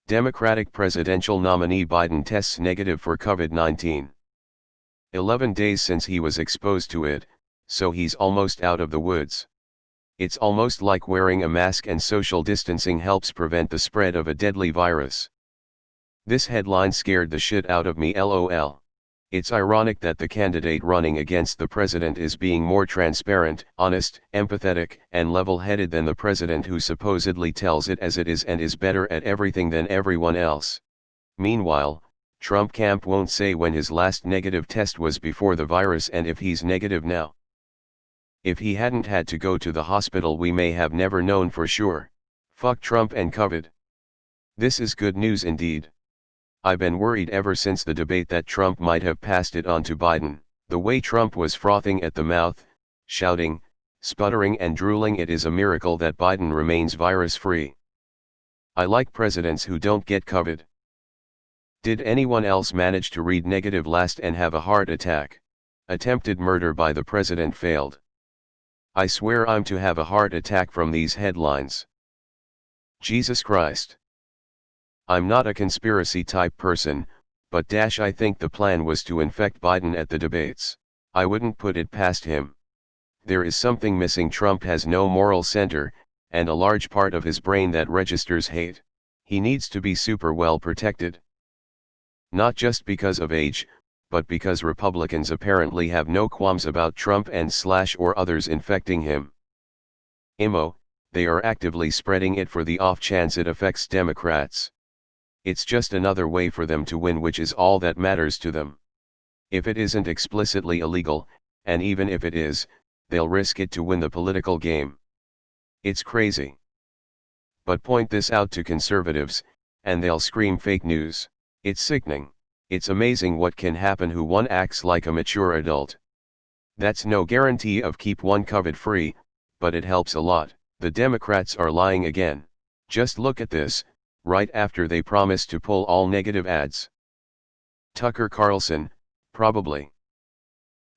Democratic presidential nominee Biden tests negative for COVID-19. 11 days since he was exposed to it, so he's almost out of the woods. It's almost like wearing a mask and social distancing helps prevent the spread of a deadly virus. This headline scared the shit out of me, lol. It's ironic that the candidate running against the president is being more transparent, honest, empathetic, and level-headed than the president who supposedly tells it as it is and is better at everything than everyone else. Meanwhile, Trump camp won't say when his last negative test was before the virus and if he's negative now. If he hadn't had to go to the hospital, we may have never known for sure. Fuck Trump and COVID. This is good news indeed. I've been worried ever since the debate that Trump might have passed it on to Biden. The way Trump was frothing at the mouth, shouting, sputtering and drooling. It is a miracle that Biden remains virus-free. I like presidents who don't get COVID. Did anyone else manage to read negative last and have a heart attack? Attempted murder by the president failed. I swear I'm to have a heart attack from these headlines. Jesus Christ. I'm not a conspiracy type person, but I think the plan was to infect Biden at the debates. I wouldn't put it past him. There is something missing. Trump has no moral center, and a large part of his brain that registers hate. He needs to be super well protected. Not just because of age, but because Republicans apparently have no qualms about Trump and or others infecting him. They are actively spreading it for the off chance it affects Democrats. It's just another way for them to win, which is all that matters to them. If it isn't explicitly illegal, and even if it is, they'll risk it to win the political game. It's crazy. But point this out to conservatives, and they'll scream fake news. It's sickening. It's amazing what can happen when one acts like a mature adult. That's no guarantee of keep one COVID-free, but it helps a lot. The Democrats are lying again. Just look at this. Right after they promised to pull all negative ads. Tucker Carlson, probably.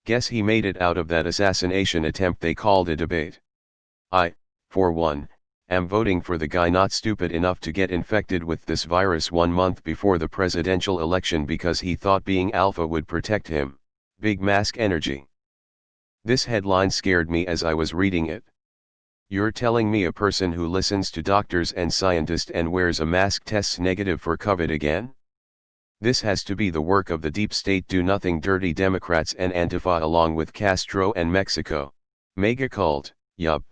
Guess he made it out of that assassination attempt they called a debate. I, for one, am voting for the guy not stupid enough to get infected with this virus 1 month before the presidential election because he thought being alpha would protect him. Big mask energy. This headline scared me as I was reading it. You're telling me a person who listens to doctors and scientists and wears a mask tests negative for COVID again? This has to be the work of the deep state do-nothing dirty Democrats and Antifa along with Castro and Mexico. Mega cult. Yup,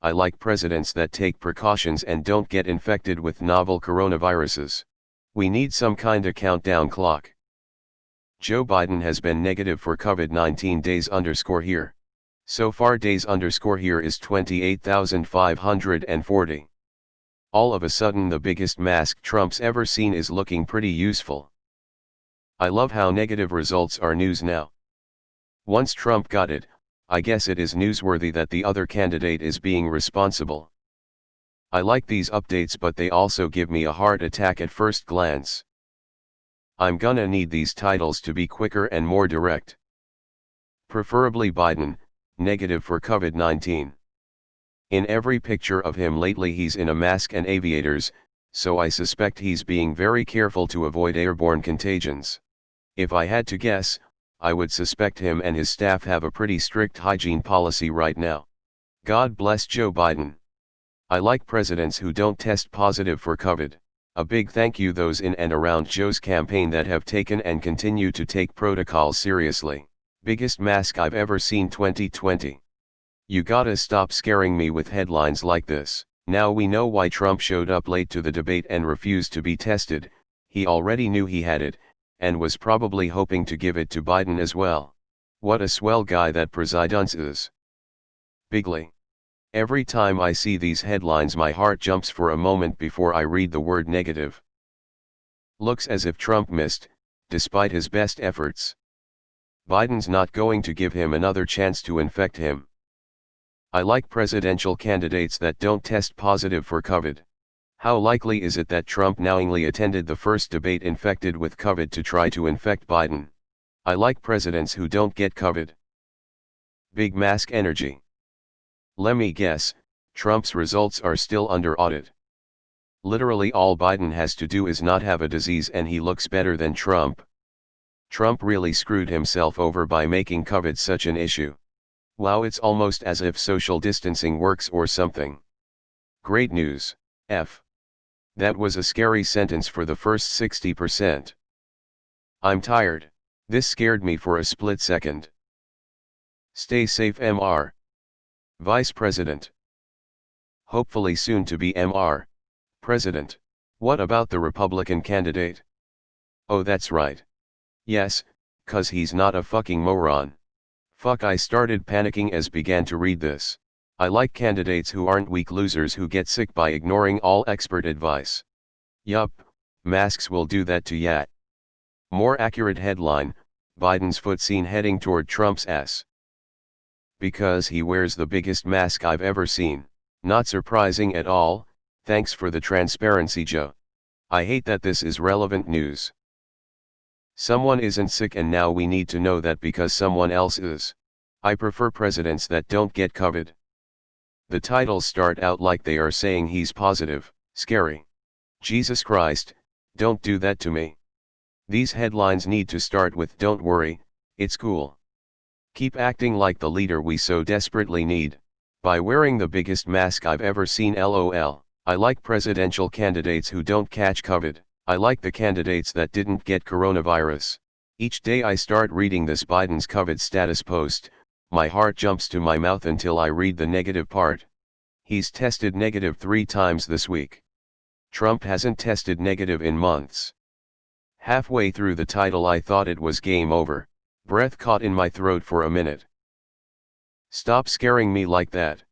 I like presidents that take precautions and don't get infected with novel coronaviruses. We need some kinda countdown clock. Joe Biden has been negative for COVID-19 days_here. So far days_here is 28,540. All of a sudden the biggest mask Trump's ever seen is looking pretty useful. I love how negative results are news now. Once Trump got it, I guess it is newsworthy that the other candidate is being responsible. I like these updates, but they also give me a heart attack at first glance. I'm gonna need these titles to be quicker and more direct. Preferably Biden, negative for COVID-19. In every picture of him lately he's in a mask and aviators, so I suspect he's being very careful to avoid airborne contagions. If I had to guess, I would suspect him and his staff have a pretty strict hygiene policy right now. God bless Joe Biden. I like presidents who don't test positive for COVID. A big thank you those in and around Joe's campaign that have taken and continue to take protocols seriously. Biggest mask I've ever seen 2020. You gotta stop scaring me with headlines like this. Now we know why Trump showed up late to the debate and refused to be tested. He already knew he had it, and was probably hoping to give it to Biden as well. What a swell guy that president is. Bigly. Every time I see these headlines my heart jumps for a moment before I read the word negative. Looks as if Trump missed, despite his best efforts. Biden's not going to give him another chance to infect him. I like presidential candidates that don't test positive for COVID. How likely is it that Trump knowingly attended the first debate infected with COVID to try to infect Biden? I like presidents who don't get COVID. Big mask energy. Let me guess, Trump's results are still under audit. Literally all Biden has to do is not have a disease and he looks better than Trump. Trump really screwed himself over by making COVID such an issue. Wow, it's almost as if social distancing works or something. Great news, F. That was a scary sentence for the first 60%. I'm tired. This scared me for a split second. Stay safe, Mr. Vice President. Hopefully soon to be Mr. President. What about the Republican candidate? Oh, that's right. Yes, 'cause he's not a fucking moron. Fuck, I started panicking as began to read this. I like candidates who aren't weak losers who get sick by ignoring all expert advice. Yup, masks will do that to ya. More accurate headline, Biden's foot seen heading toward Trump's ass. Because he wears the biggest mask I've ever seen. Not surprising at all, thanks for the transparency, Joe. I hate that this is relevant news. Someone isn't sick and now we need to know that because someone else is. I prefer presidents that don't get COVID. The titles start out like they are saying he's positive, scary. Jesus Christ, don't do that to me. These headlines need to start with "Don't worry, it's cool. Keep acting like the leader we so desperately need, by wearing the biggest mask I've ever seen, LOL. I like presidential candidates who don't catch COVID. I like the candidates that didn't get coronavirus. Each day I start reading this Biden's COVID status post, my heart jumps to my mouth until I read the negative part. He's tested negative 3 times this week. Trump hasn't tested negative in months. Halfway through the title I thought it was game over, breath caught in my throat for a minute. Stop scaring me like that.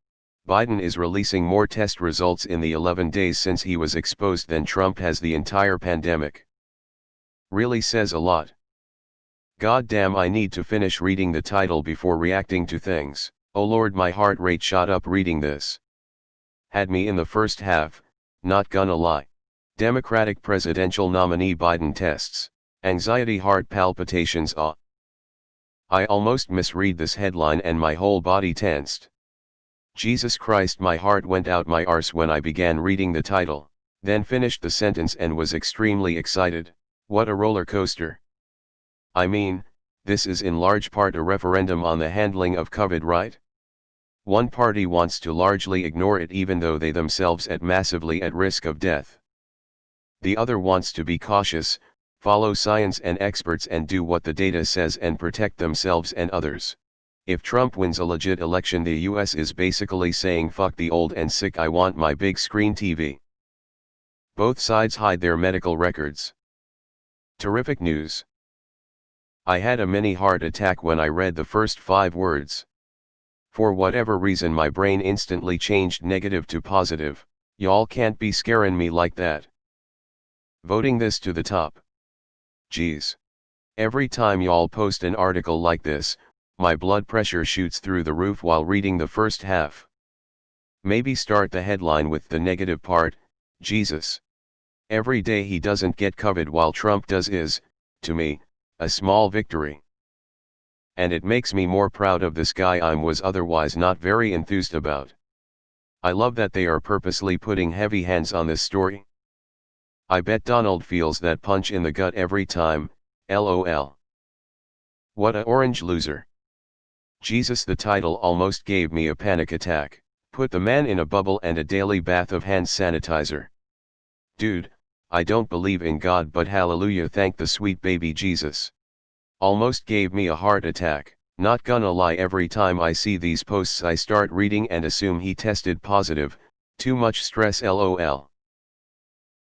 Biden is releasing more test results in the 11 days since he was exposed than Trump has the entire pandemic. Really says a lot. God damn, I need to finish reading the title before reacting to things. Oh Lord, my heart rate shot up reading this. Had me in the first half, not gonna lie. Democratic presidential nominee Biden tests, anxiety, heart palpitations. I almost misread this headline and my whole body tensed. Jesus Christ, my heart went out my arse when I began reading the title, then finished the sentence and was extremely excited. What a roller coaster. I mean, this is in large part a referendum on the handling of COVID, right? One party wants to largely ignore it even though they themselves are massively at risk of death. The other wants to be cautious, follow science and experts and do what the data says and protect themselves and others. If Trump wins a legit election, the US is basically saying fuck the old and sick, I want my big screen TV. Both sides hide their medical records. Terrific news. I had a mini heart attack when I read the first 5 words. For whatever reason my brain instantly changed negative to positive. Y'all can't be scaring me like that. Voting this to the top. Geez. Every time y'all post an article like this, my blood pressure shoots through the roof while reading the first half. Maybe start the headline with the negative part, Jesus. Every day he doesn't get COVID while Trump does is, to me, a small victory. And it makes me more proud of this guy I was otherwise not very enthused about. I love that they are purposely putting heavy hands on this story. I bet Donald feels that punch in the gut every time, LOL. What a orange loser. Jesus, the title almost gave me a panic attack. Put the man in a bubble and a daily bath of hand sanitizer. Dude, I don't believe in God, but hallelujah, thank the sweet baby Jesus. Almost gave me a heart attack. Not gonna lie, every time I see these posts I start reading and assume he tested positive. Too much stress, LOL.